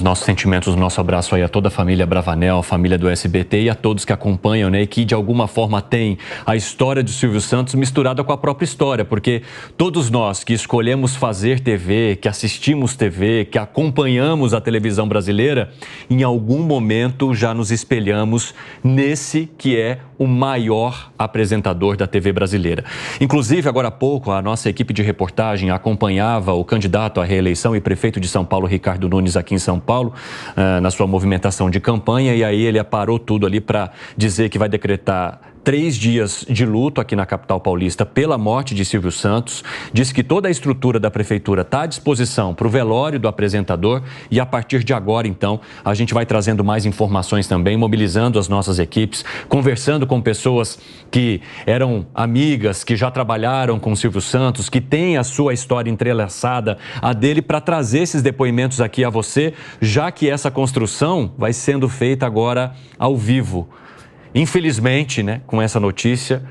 Nossos sentimentos, nosso abraço aí a toda a família Bravanel, a família do SBT e a todos que acompanham, né, e que de alguma forma tem a história de Silvio Santos misturada com a própria história, porque todos nós que escolhemos fazer TV, que assistimos TV, que acompanhamos a televisão brasileira, em algum momento já nos espelhamos nesse que é o maior apresentador da TV brasileira. Inclusive, agora há pouco, a nossa equipe de reportagem acompanhava o candidato à reeleição e prefeito de São Paulo, Ricardo Nunes, aqui em São Paulo, na sua movimentação de campanha, e aí ele aparou tudo ali para dizer que vai decretar 3 dias de luto aqui na capital paulista pela morte de Silvio Santos. Disse que toda a estrutura da prefeitura está à disposição para o velório do apresentador e a partir de agora, então, a gente vai trazendo mais informações também, mobilizando as nossas equipes, conversando com pessoas que eram amigas, que já trabalharam com Silvio Santos, que têm a sua história entrelaçada a dele, para trazer esses depoimentos aqui a você, já que essa construção vai sendo feita agora ao vivo. Infelizmente, né, com essa notícia,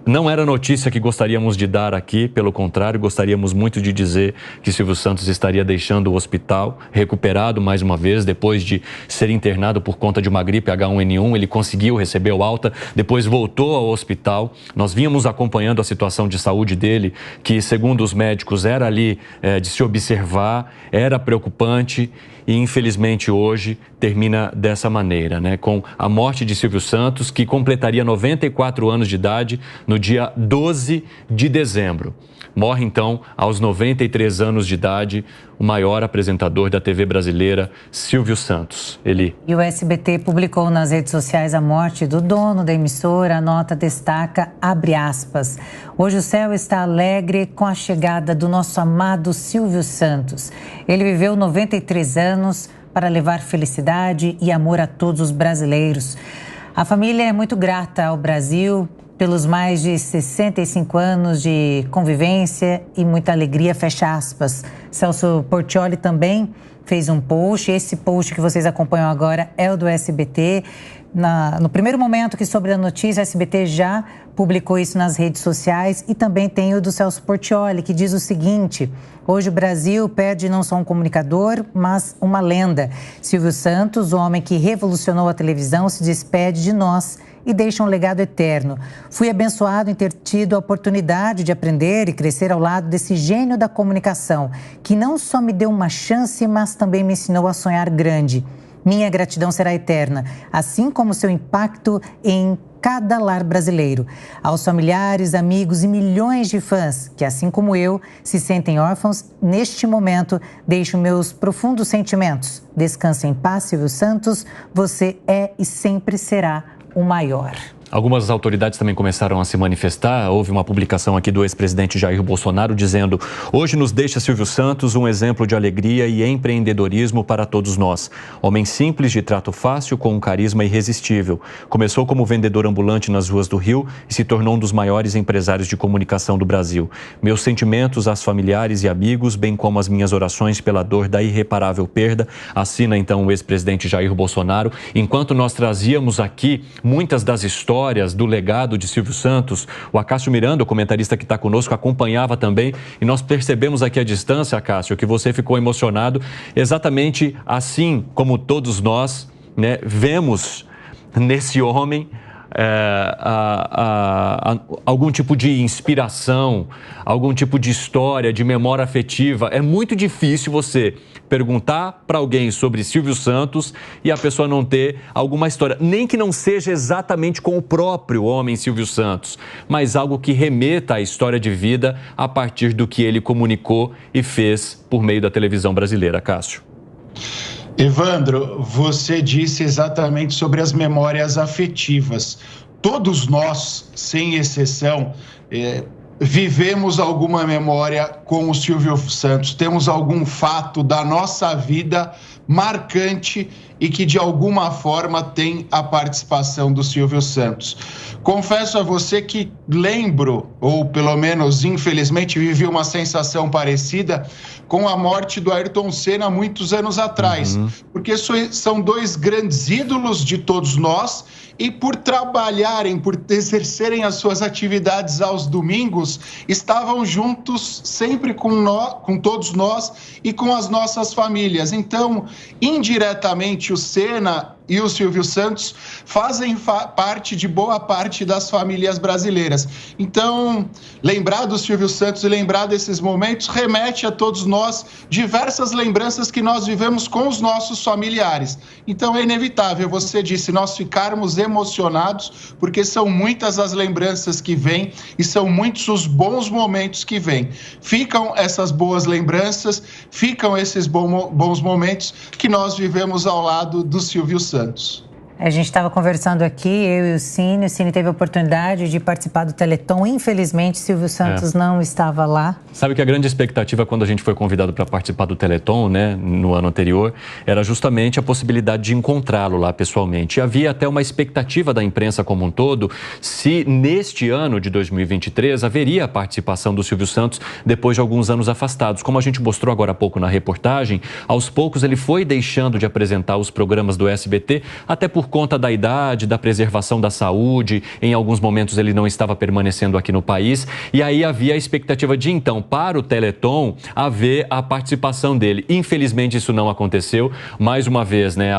não era notícia que gostaríamos de dar aqui, pelo contrário, gostaríamos muito de dizer que Silvio Santos estaria deixando o hospital, recuperado mais uma vez, depois de ser internado por conta de uma gripe H1N1, ele conseguiu receber o alta, depois voltou ao hospital. Nós vínhamos acompanhando a situação de saúde dele, que segundo os médicos era ali de se observar, era preocupante. E, infelizmente, hoje termina dessa maneira, né? Com a morte de Silvio Santos, que completaria 94 anos de idade no dia 12 de dezembro. Morre, então, aos 93 anos de idade, o maior apresentador da TV brasileira, Silvio Santos. E o SBT publicou nas redes sociais a morte do dono da emissora. A nota destaca, abre aspas, hoje o céu está alegre com a chegada do nosso amado Silvio Santos. Ele viveu 93 anos para levar felicidade e amor a todos os brasileiros. A família é muito grata ao Brasil pelos mais de 65 anos de convivência e muita alegria, fecha aspas. Celso Portiolli também fez um post. Esse post que vocês acompanham agora é o do SBT. No primeiro momento que soube a notícia, o SBT já publicou isso nas redes sociais, e também tem o do Celso Portiolli, que diz o seguinte: hoje o Brasil perde não só um comunicador, mas uma lenda. Silvio Santos, o homem que revolucionou a televisão, se despede de nós e deixa um legado eterno. Fui abençoado em ter tido a oportunidade de aprender e crescer ao lado desse gênio da comunicação, que não só me deu uma chance, mas também me ensinou a sonhar grande. Minha gratidão será eterna, assim como seu impacto em cada lar brasileiro. Aos familiares, amigos e milhões de fãs que, assim como eu, se sentem órfãos, neste momento, deixo meus profundos sentimentos. Descanse em paz, Silvio Santos. Você é e sempre será o maior. Algumas autoridades também começaram a se manifestar. Houve uma publicação aqui do ex-presidente Jair Bolsonaro dizendo: hoje nos deixa Silvio Santos um exemplo de alegria e empreendedorismo para todos nós. Homem simples, de trato fácil, com um carisma irresistível. Começou como vendedor ambulante nas ruas do Rio e se tornou um dos maiores empresários de comunicação do Brasil. Meus sentimentos aos familiares e amigos, bem como as minhas orações pela dor da irreparável perda, assina então o ex-presidente Jair Bolsonaro. Enquanto nós trazíamos aqui muitas das histórias do legado de Silvio Santos, o Acácio Miranda, o comentarista que está conosco, acompanhava também, e nós percebemos aqui à distância, Acácio, que você ficou emocionado, exatamente assim como todos nós, né, vemos nesse homem algum tipo de inspiração, algum tipo de história, de memória afetiva. É muito difícil você perguntar para alguém sobre Silvio Santos e a pessoa não ter alguma história, nem que não seja exatamente com o próprio homem Silvio Santos, mas algo que remeta à história de vida a partir do que ele comunicou e fez por meio da televisão brasileira. Cássio. Evandro, você disse exatamente sobre as memórias afetivas. Todos nós, sem exceção, vivemos alguma memória com o Silvio Santos. Temos algum fato da nossa vida marcante e que de alguma forma tem a participação do Silvio Santos. Confesso a você que lembro, ou pelo menos infelizmente vivi uma sensação parecida com a morte do Ayrton Senna muitos anos atrás, porque são dois grandes ídolos de todos nós e por trabalharem, por exercerem as suas atividades aos domingos, estavam juntos sempre com todos nós e com as nossas famílias. Então, indiretamente, o Senna e o Silvio Santos fazem parte de boa parte das famílias brasileiras. Então, lembrar do Silvio Santos e lembrar desses momentos remete a todos nós diversas lembranças que nós vivemos com os nossos familiares. Então, é inevitável, você disse, nós ficarmos emocionados, porque são muitas as lembranças que vêm e são muitos os bons momentos que vêm. Ficam essas boas lembranças, ficam esses bons momentos que nós vivemos ao lado do Silvio Santos. A gente estava conversando aqui, eu e o Cine teve a oportunidade de participar do Teleton. Infelizmente, Silvio Santos não estava lá. Sabe que a grande expectativa quando a gente foi convidado para participar do Teleton, né, no ano anterior, era justamente a possibilidade de encontrá-lo lá pessoalmente. E havia até uma expectativa da imprensa como um todo se neste ano de 2023 haveria a participação do Silvio Santos depois de alguns anos afastados. Como a gente mostrou agora há pouco na reportagem, aos poucos ele foi deixando de apresentar os programas do SBT, até por conta da idade, da preservação da saúde. Em alguns momentos ele não estava permanecendo aqui no país e aí havia a expectativa de então, para o Teleton, haver a participação dele. Infelizmente isso não aconteceu. Mais uma vez, né,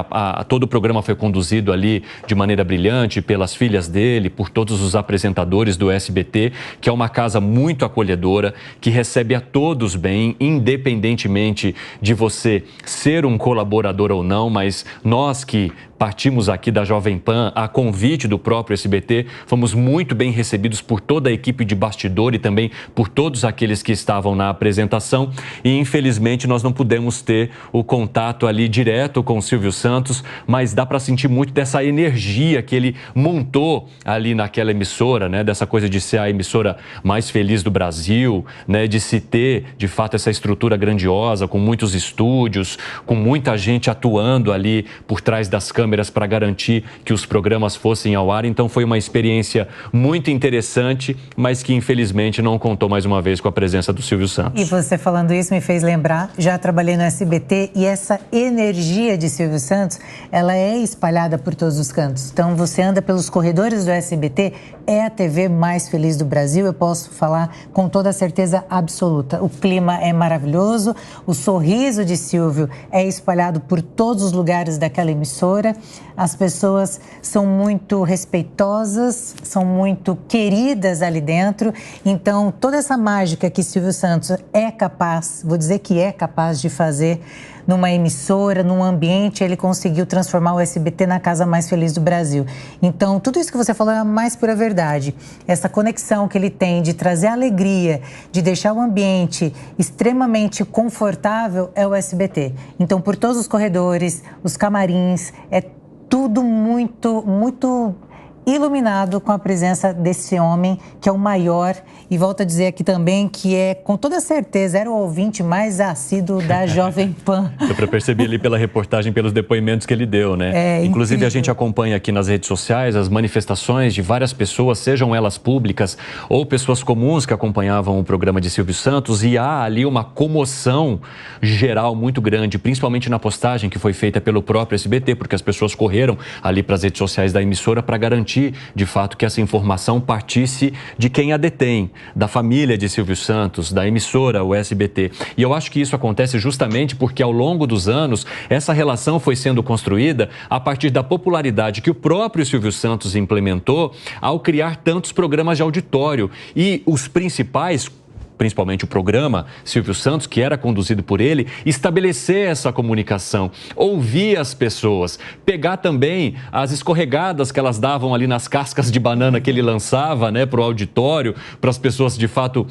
todo o programa foi conduzido ali de maneira brilhante pelas filhas dele, por todos os apresentadores do SBT, que é uma casa muito acolhedora, que recebe a todos bem, independentemente de você ser um colaborador ou não, mas nós que partimos aqui da Jovem Pan a convite do próprio SBT, fomos muito bem recebidos por toda a equipe de bastidor e também por todos aqueles que estavam na apresentação e infelizmente nós não pudemos ter o contato ali direto com o Silvio Santos, mas dá para sentir muito dessa energia que ele montou ali naquela emissora, né? Dessa coisa de ser a emissora mais feliz do Brasil, né? De se ter de fato essa estrutura grandiosa, com muitos estúdios, com muita gente atuando ali por trás das câmeras para garantir que os programas fossem ao ar. Então foi uma experiência muito interessante, mas que infelizmente não contou mais uma vez com a presença do Silvio Santos. E você falando isso me fez lembrar, já trabalhei no SBT e essa energia de Silvio Santos, ela é espalhada por todos os cantos. Então você anda pelos corredores do SBT, é a TV mais feliz do Brasil, eu posso falar com toda certeza absoluta. O clima é maravilhoso, o sorriso de Silvio é espalhado por todos os lugares daquela emissora. As pessoas são muito respeitosas, são muito queridas ali dentro. Então, toda essa mágica que Silvio Santos é capaz, vou dizer que é capaz de fazer numa emissora, num ambiente, ele conseguiu transformar o SBT na casa mais feliz do Brasil. Então, tudo isso que você falou é a mais pura verdade. Essa conexão que ele tem de trazer alegria, de deixar o ambiente extremamente confortável é o SBT. Então, por todos os corredores, os camarins, é tudo muito, muito iluminado com a presença desse homem, que é o maior, e volto a dizer aqui também que é, com toda certeza, era o ouvinte mais assíduo da Jovem Pan. Deu para perceber ali pela reportagem, pelos depoimentos que ele deu, né? Inclusive, incrível. A gente acompanha aqui nas redes sociais as manifestações de várias pessoas, sejam elas públicas ou pessoas comuns que acompanhavam o programa de Silvio Santos, e há ali uma comoção geral muito grande, principalmente na postagem que foi feita pelo próprio SBT, porque as pessoas correram ali para as redes sociais da emissora para garantir de fato que essa informação partisse de quem a detém, da família de Silvio Santos, da emissora, o SBT. E eu acho que isso acontece justamente porque ao longo dos anos essa relação foi sendo construída a partir da popularidade que o próprio Silvio Santos implementou ao criar tantos programas de auditório. E os principais, principalmente o programa Silvio Santos, que era conduzido por ele, estabelecer essa comunicação, ouvir as pessoas, pegar também as escorregadas que elas davam ali nas cascas de banana que ele lançava, né, para o auditório, para as pessoas de fato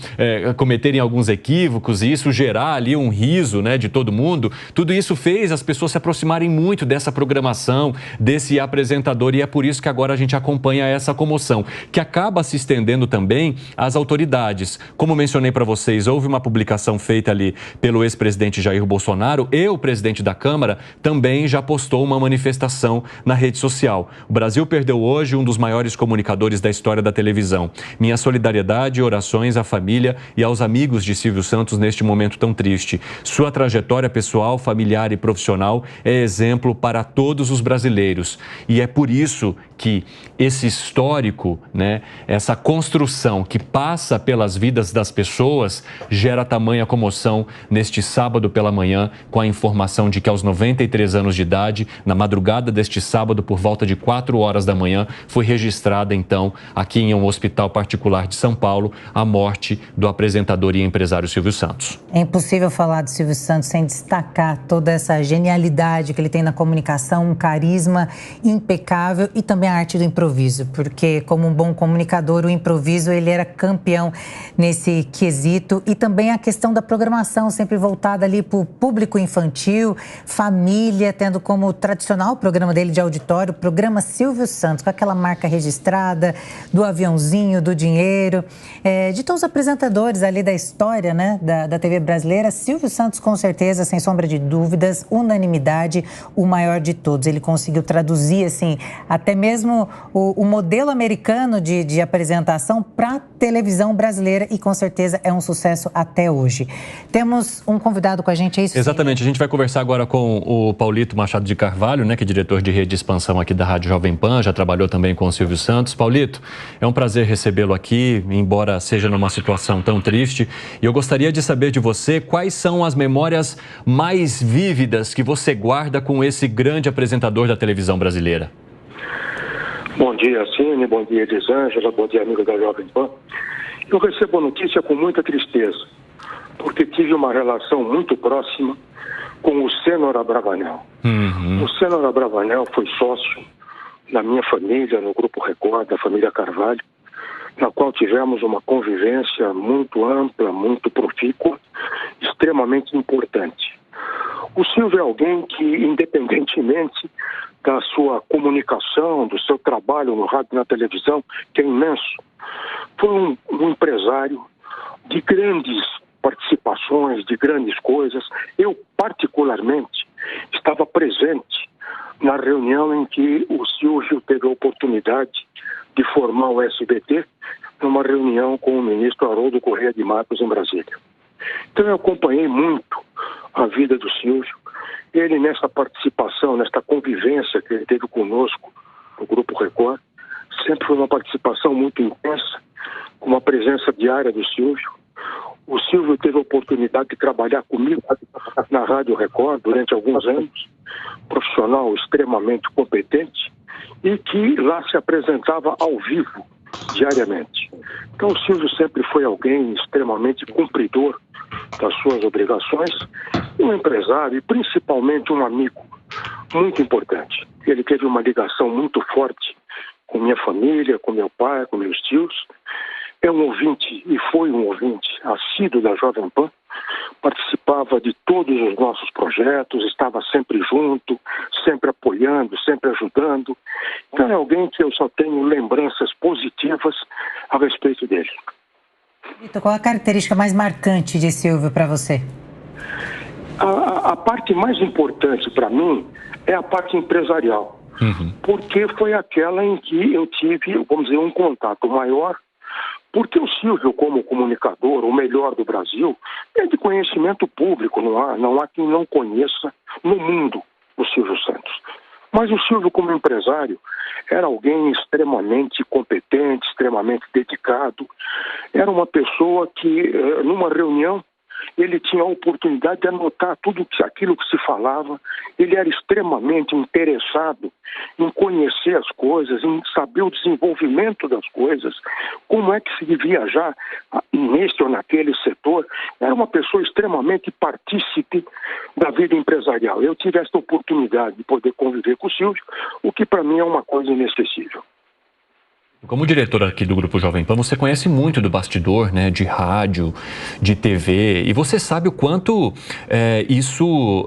cometerem alguns equívocos e isso gerar ali um riso, né, de todo mundo. Tudo isso fez as pessoas se aproximarem muito dessa programação, desse apresentador, e é por isso que agora a gente acompanha essa comoção, que acaba se estendendo também às autoridades. Como mencionei para para vocês, houve uma publicação feita ali pelo ex-presidente Jair Bolsonaro e o presidente da Câmara também já postou uma manifestação na rede social. O Brasil perdeu hoje um dos maiores comunicadores da história da televisão. Minha solidariedade e orações à família e aos amigos de Silvio Santos neste momento tão triste. Sua trajetória pessoal, familiar e profissional é exemplo para todos os brasileiros. E é por isso que esse histórico, né, essa construção que passa pelas vidas das pessoas gera tamanha comoção neste sábado pela manhã, com a informação de que aos 93 anos de idade, na madrugada deste sábado, por volta de 4 horas da manhã, foi registrada então aqui em um hospital particular de São Paulo a morte do apresentador e empresário Silvio Santos. É impossível falar do Silvio Santos sem destacar toda essa genialidade que ele tem na comunicação, um carisma impecável e também a arte do improviso, porque como um bom comunicador, o improviso ele era campeão nesse quesito, e também a questão da programação sempre voltada ali para o público infantil, família, tendo como tradicional o programa dele de auditório, o programa Silvio Santos, com aquela marca registrada do aviãozinho, do dinheiro, de todos os apresentadores ali da história, né, da TV brasileira. Silvio Santos, com certeza, sem sombra de dúvidas, unanimidade, o maior de todos. Ele conseguiu traduzir, assim, até mesmo o modelo americano de apresentação para a televisão brasileira, e com certeza é um sucesso até hoje. Temos um convidado com a gente, é isso? Exatamente, a gente vai conversar agora com o Paulito Machado de Carvalho, né, que é diretor de rede de expansão aqui da Rádio Jovem Pan, já trabalhou também com o Silvio Santos. Paulito, é um prazer recebê-lo aqui, embora seja numa situação tão triste, e eu gostaria de saber de você quais são as memórias mais vívidas que você guarda com esse grande apresentador da televisão brasileira. Bom dia, Cine, bom dia, Elisângela, bom dia, amigo da Jovem Pan. Eu recebo a notícia com muita tristeza, porque tive uma relação muito próxima com o Cênor Abravanel. O Cênor Abravanel foi sócio da minha família, no Grupo Record, da família Carvalho, na qual tivemos uma convivência muito ampla, muito profícua, extremamente importante. O Silvio é alguém que, independentemente da sua comunicação, do seu trabalho no rádio e na televisão, que é imenso, foi um empresário de grandes participações, de grandes coisas. Eu, particularmente, estava presente na reunião em que o Silvio teve a oportunidade de formar o SBT, numa reunião com o ministro Haroldo Corrêa de Matos, em Brasília. Então eu acompanhei muito a vida do Silvio. Ele, nessa participação, nesta convivência que ele teve conosco no Grupo Record, sempre foi uma participação muito intensa, com uma presença diária do Silvio. O Silvio teve a oportunidade de trabalhar comigo na Rádio Record durante alguns anos, profissional extremamente competente, e que lá se apresentava ao vivo, diariamente. Então o Silvio sempre foi alguém extremamente cumpridor das suas obrigações, um empresário e principalmente um amigo muito importante. Ele teve uma ligação muito forte com minha família, com meu pai, com meus tios. É um ouvinte e foi um ouvinte assíduo da Jovem Pan, participava de todos os nossos projetos, estava sempre junto, sempre apoiando, sempre ajudando. Então é alguém que eu só tenho lembranças positivas a respeito dele. Vitor, qual a característica mais marcante de Silvio para você? A parte mais importante para mim é a parte empresarial, porque foi aquela em que eu tive, vamos dizer, um contato maior, porque o Silvio, como comunicador, o melhor do Brasil, é de conhecimento público, não há quem não conheça no mundo o Silvio Santos. Mas o Silvio, como empresário, era alguém extremamente competente, extremamente dedicado. Era uma pessoa que, numa reunião, ele tinha a oportunidade de anotar tudo aquilo que se falava. Ele era extremamente interessado em conhecer as coisas, em saber o desenvolvimento das coisas, como é que se devia viajar neste ou naquele setor. Era uma pessoa extremamente partícipe da vida empresarial. Eu tive esta oportunidade de poder conviver com o Silvio, o que para mim é uma coisa inesquecível. Como diretor aqui do Grupo Jovem Pan, você conhece muito do bastidor, né, de rádio, de TV, e você sabe o quanto isso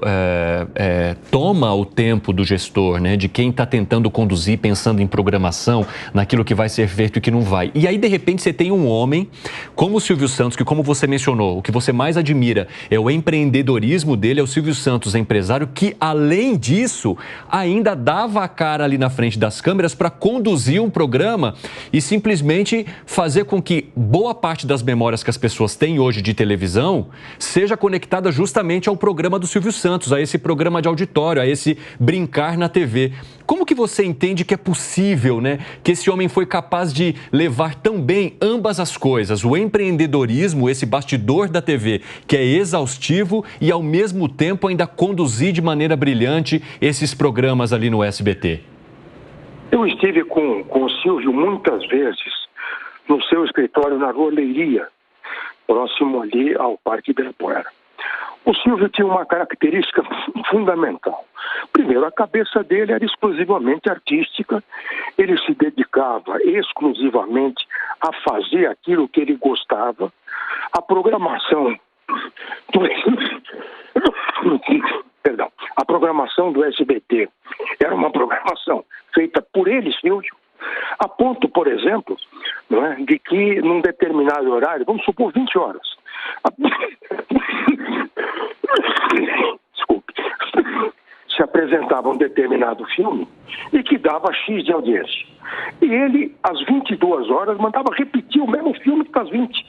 toma toma o tempo do gestor, né? De quem está tentando conduzir, pensando em programação, naquilo que vai ser feito e que não vai. E aí, de repente, você tem um homem como o Silvio Santos, que, como você mencionou, o que você mais admira é o empreendedorismo dele, é o Silvio Santos, empresário, que, além disso, ainda dava a cara ali na frente das câmeras para conduzir um programa e simplesmente fazer com que boa parte das memórias que as pessoas têm hoje de televisão seja conectada justamente ao programa do Silvio Santos, a esse programa de auditório, a esse brincar na TV. Como que você entende que é possível, né, que esse homem foi capaz de levar tão bem ambas as coisas, o empreendedorismo, esse bastidor da TV, que é exaustivo, e ao mesmo tempo ainda conduzir de maneira brilhante esses programas ali no SBT? Eu estive com o Silvio muitas vezes no seu escritório na Rua Leiria, próximo ali ao Parque Ibirapuera. O Silvio tinha uma característica fundamental. Primeiro, a cabeça dele era exclusivamente artística, ele se dedicava exclusivamente a fazer aquilo que ele gostava. A programação do SBT era uma programação feita por ele, Silvio, a ponto, por exemplo, não é, de que num determinado horário, vamos supor 20 horas, desculpe, se apresentava um determinado filme e que dava X de audiência. E ele, às 22 horas, mandava repetir o mesmo filme que às 20,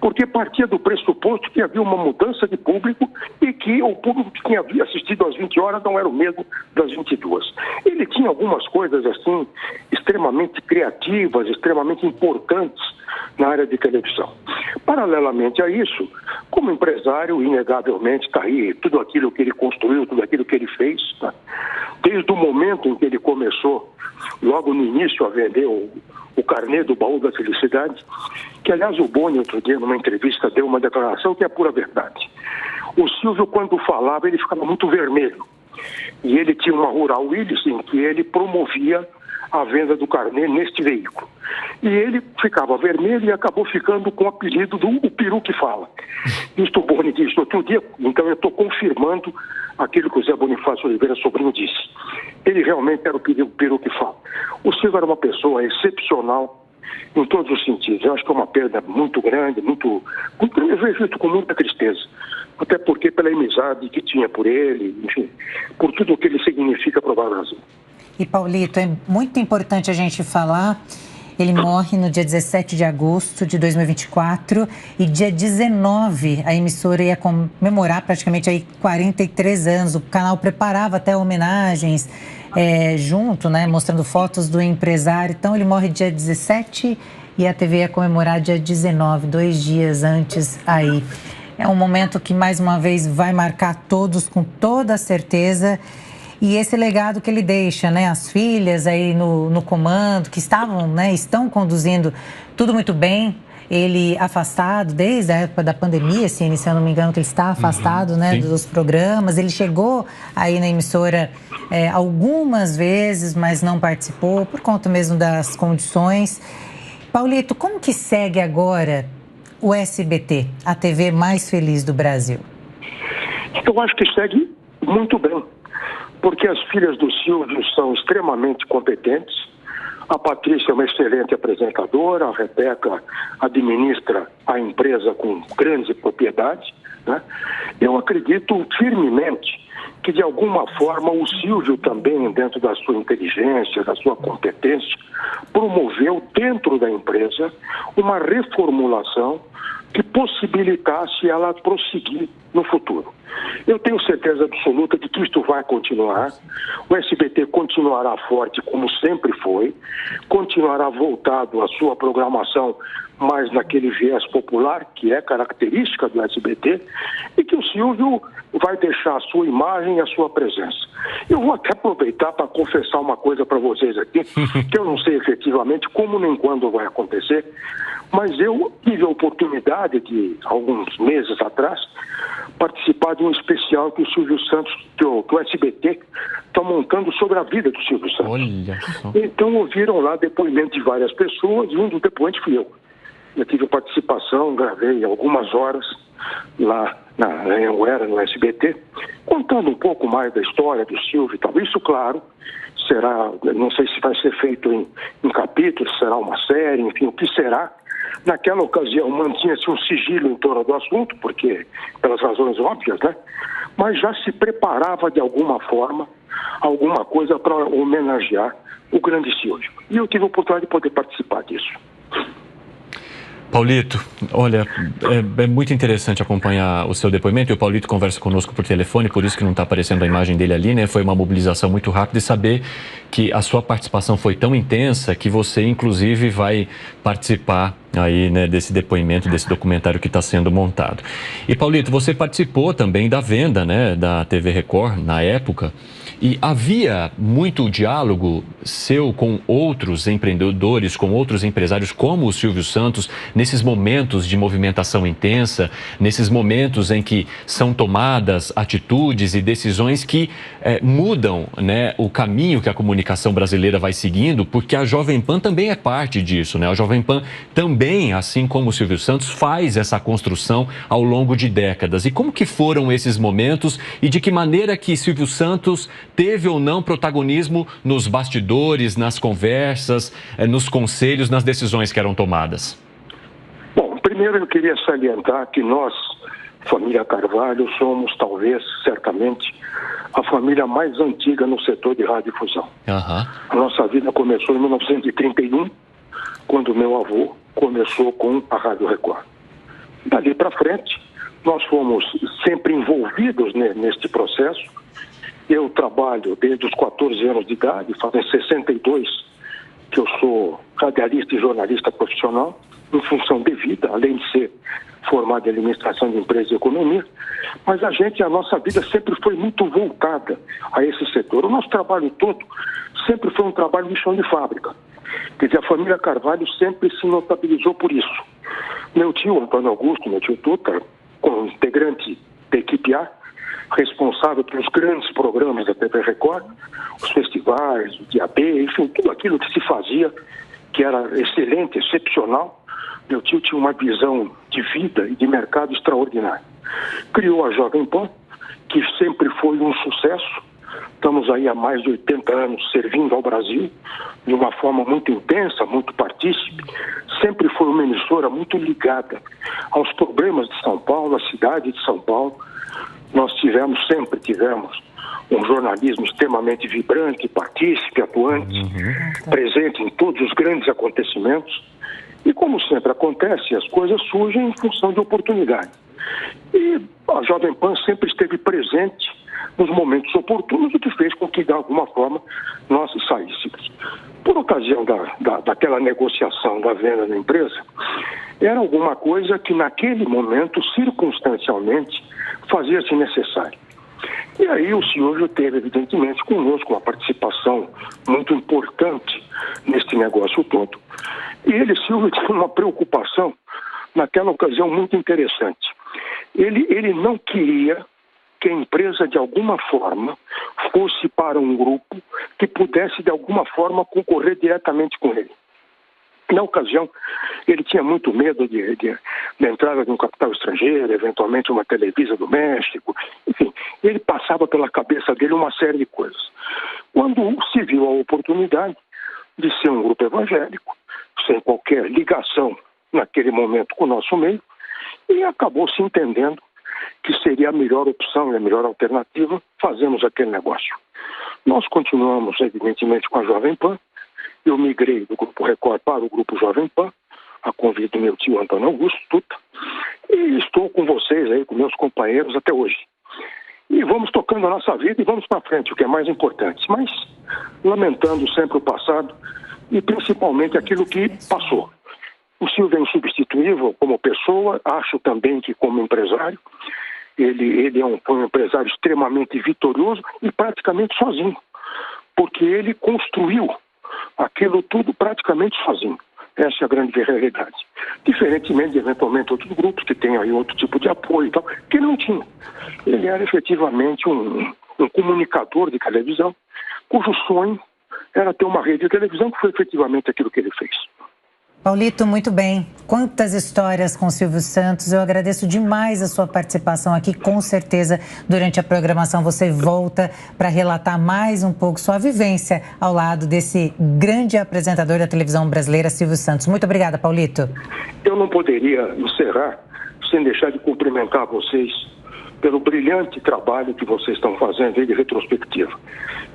porque partia do pressuposto que havia uma mudança de público e que o público que tinha assistido às 20 horas não era o mesmo das 22. Ele tinha algumas coisas, assim, extremamente criativas, extremamente importantes na área de televisão. Paralelamente a isso, como empresário, inegavelmente está aí tudo aquilo que ele construiu, tudo aquilo que ele fez, tá? Desde o momento em que ele começou, logo no início, a vender o carnê do Baú da Felicidade, que, aliás, o Boni, outro dia, numa entrevista, deu uma declaração que é pura verdade. O Silvio, quando falava, ele ficava muito vermelho. E ele tinha uma Rural Willys em que ele promovia a venda do carnê neste veículo. E ele ficava vermelho e acabou ficando com o apelido do o peru que fala. Isto o Boni disse outro dia, então eu estou confirmando aquilo que o Zé Bonifácio Oliveira Sobrinho disse. Ele realmente era o peru que fala. O Silvio era uma pessoa excepcional em todos os sentidos. Eu acho que é uma perda muito grande, eu vejo isso com muita tristeza. Até porque pela amizade que tinha por ele, enfim, por tudo o que ele significa para o Brasil. E, Paulito, é muito importante a gente falar, ele morre no dia 17 de agosto de 2024 e dia 19 a emissora ia comemorar praticamente aí 43 anos. O canal preparava até homenagens junto, né, mostrando fotos do empresário. Então, ele morre dia 17 e a TV ia comemorar dia 19, 2 dias antes aí. É um momento que, mais uma vez, vai marcar todos com toda certeza. E esse legado que ele deixa, né? As filhas aí no comando, que estavam, né? Estão conduzindo tudo muito bem. Ele afastado desde a época da pandemia, se eu não me engano, que ele está afastado, né? Dos programas. Ele chegou aí na emissora algumas vezes, mas não participou por conta mesmo das condições. Paulito, como que segue agora o SBT, a TV mais feliz do Brasil? Eu acho que segue muito bem, porque as filhas do Silvio são extremamente competentes. A Patrícia é uma excelente apresentadora, a Rebeca administra a empresa com grande propriedade, né? Eu acredito firmemente que, de alguma forma, o Silvio também, dentro da sua inteligência, da sua competência, promoveu dentro da empresa uma reformulação que possibilitasse ela prosseguir no futuro. Eu tenho certeza absoluta de que isto vai continuar. O SBT continuará forte como sempre foi, continuará voltado à sua programação mais naquele viés popular, que é característica do SBT, e que o Silvio vai deixar a sua imagem e a sua presença. Eu vou até aproveitar para confessar uma coisa para vocês aqui, que eu não sei efetivamente como nem quando vai acontecer, mas eu tive a oportunidade de, alguns meses atrás, participar de um especial que o Silvio Santos, que o SBT está montando sobre a vida do Silvio Santos. Olha só. Então ouviram lá depoimentos de várias pessoas e um dos depoentes fui eu. Eu tive participação, gravei algumas horas lá na Anguera, no SBT, contando um pouco mais da história do Silvio e tal. Isso, claro, será, não sei se vai ser feito em capítulos, será uma série, enfim, o que será. Naquela ocasião mantinha-se um sigilo em torno do assunto, porque, pelas razões óbvias, né? Mas já se preparava de alguma forma alguma coisa para homenagear o grande Silvio. E eu tive a oportunidade de poder participar disso. Paulito, olha, é muito interessante acompanhar o seu depoimento. E o Paulito conversa conosco por telefone, por isso que não está aparecendo a imagem dele ali, né? Foi uma mobilização muito rápida, e saber que a sua participação foi tão intensa que você, inclusive, vai participar aí, né, desse depoimento, desse documentário que está sendo montado. E, Paulito, você participou também da venda, né, da TV Record na época. E havia muito diálogo seu com outros empreendedores, com outros empresários, como o Silvio Santos, nesses momentos de movimentação intensa, nesses momentos em que são tomadas atitudes e decisões que mudam, né, o caminho que a comunicação brasileira vai seguindo, porque a Jovem Pan também é parte disso, né? A Jovem Pan também, assim como o Silvio Santos, faz essa construção ao longo de décadas. E como que foram esses momentos e de que maneira que Silvio Santos teve ou não protagonismo nos bastidores, nas conversas, nos conselhos, nas decisões que eram tomadas? Bom, primeiro eu queria salientar que nós, família Carvalho, somos talvez, certamente, a família mais antiga no setor de radiodifusão. A nossa vida começou em 1931, quando meu avô começou com a Rádio Record. Dali para frente, nós fomos sempre envolvidos neste processo. Eu trabalho desde os 14 anos de idade, fazem 62 que eu sou radialista e jornalista profissional, em função devida, além de ser formado em administração de empresas e economia, mas a nossa vida sempre foi muito voltada a esse setor. O nosso trabalho todo sempre foi um trabalho de chão de fábrica. Quer dizer, a família Carvalho sempre se notabilizou por isso. Meu tio Antônio Augusto, meu tio Tuta, como integrante da equipe A, responsável pelos grandes programas da TV Record, os festivais, o Dia B, enfim, tudo aquilo que se fazia, que era excelente, excepcional. Meu tio tinha uma visão de vida e de mercado extraordinária. Criou a Jovem Pan, que sempre foi um sucesso. Estamos aí há mais de 80 anos servindo ao Brasil de uma forma muito intensa, muito partícipe. Sempre foi uma emissora muito ligada aos problemas de São Paulo, à cidade de São Paulo. Nós sempre tivemos um jornalismo extremamente vibrante, partícipe, atuante, presente em todos os grandes acontecimentos. E como sempre acontece, as coisas surgem em função de oportunidade. E a Jovem Pan sempre esteve presente nos momentos oportunos, o que fez com que, de alguma forma, nós saíssemos. Por ocasião daquela negociação da venda da empresa, era alguma coisa que, naquele momento, circunstancialmente, fazia-se necessário. E aí o Silvio teve, evidentemente, conosco uma participação muito importante neste negócio todo. E Silvio, tinha uma preocupação, naquela ocasião, muito interessante. Ele não queria que a empresa, de alguma forma, fosse para um grupo que pudesse, de alguma forma, concorrer diretamente com ele. Na ocasião, ele tinha muito medo da entrada de um capital estrangeiro, eventualmente uma Televisa do México, enfim, ele passava pela cabeça dele uma série de coisas. Quando se viu a oportunidade de ser um grupo evangélico, sem qualquer ligação naquele momento com o nosso meio, e acabou se entendendo que seria a melhor opção e a melhor alternativa fazermos aquele negócio. Nós continuamos, evidentemente, com a Jovem Pan. Eu migrei do Grupo Record para o Grupo Jovem Pan, a convite do meu tio Antônio Augusto Tuta, e estou com vocês aí, com meus companheiros até hoje. E vamos tocando a nossa vida e vamos para frente, o que é mais importante, mas lamentando sempre o passado e principalmente aquilo que passou. O Silvio é insubstituível como pessoa, acho também que como empresário, ele foi um empresário extremamente vitorioso e praticamente sozinho, porque ele construiu aquilo tudo praticamente sozinho. Essa é a grande realidade. Diferentemente de, eventualmente, outros grupos que têm aí outro tipo de apoio e tal, que ele não tinha. Ele era efetivamente um comunicador de televisão, cujo sonho era ter uma rede de televisão, que foi efetivamente aquilo que ele fez. Paulito, muito bem. Quantas histórias com Silvio Santos. Eu agradeço demais a sua participação aqui. Com certeza, durante a programação, você volta para relatar mais um pouco sua vivência ao lado desse grande apresentador da televisão brasileira, Silvio Santos. Muito obrigada, Paulito. Eu não poderia encerrar sem deixar de cumprimentar vocês pelo brilhante trabalho que vocês estão fazendo aí de retrospectiva.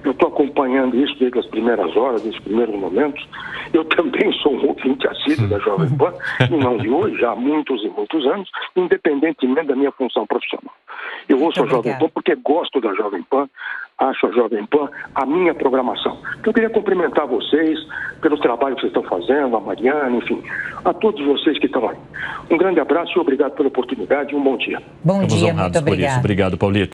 Eu estou acompanhando isso desde as primeiras horas, desde os primeiros momentos. Eu também sou um ouvinte assíduo da Jovem Pan, e não de hoje, já há muitos e muitos anos, independentemente da minha função profissional. Eu ouço a Jovem Pan porque gosto da Jovem Pan, acho a Jovem Pan a minha programação. Eu queria cumprimentar vocês pelo trabalho que vocês estão fazendo, a Mariana, enfim, a todos vocês que estão aí. Um grande abraço e obrigado pela oportunidade e um bom dia. Bom dia, muito obrigado. Obrigado, Paulito.